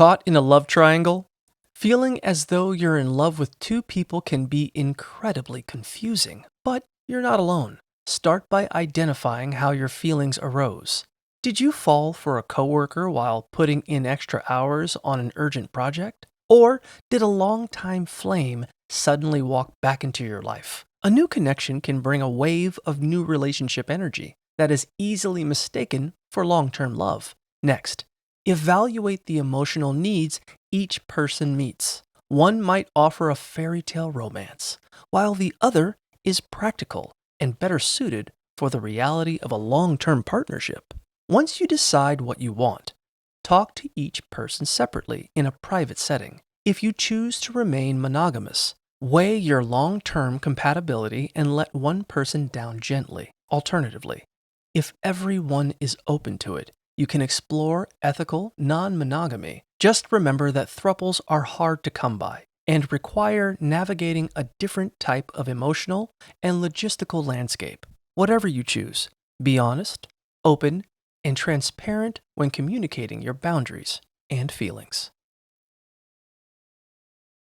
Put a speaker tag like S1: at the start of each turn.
S1: Caught in a love triangle? Feeling as though you're in love with two people can be incredibly confusing, but you're not alone. Start by identifying how your feelings arose. Did you fall for a coworker while putting in extra hours on an urgent project? Or did a longtime flame suddenly walk back into your life? A new connection can bring a wave of new relationship energy that is easily mistaken for long-term love. Next, evaluate the emotional needs each person meets. One might offer a fairy tale romance, while the other is practical and better suited for the reality of a long-term partnership. Once you decide what you want, talk to each person separately in a private setting. If you choose to remain monogamous, weigh your long-term compatibility and let one person down gently. Alternatively, if everyone is open to it, you can explore ethical non-monogamy. Just remember that thruples are hard to come by and require navigating a different type of emotional and logistical landscape. Whatever you choose, be honest, open, and transparent when communicating your boundaries and feelings.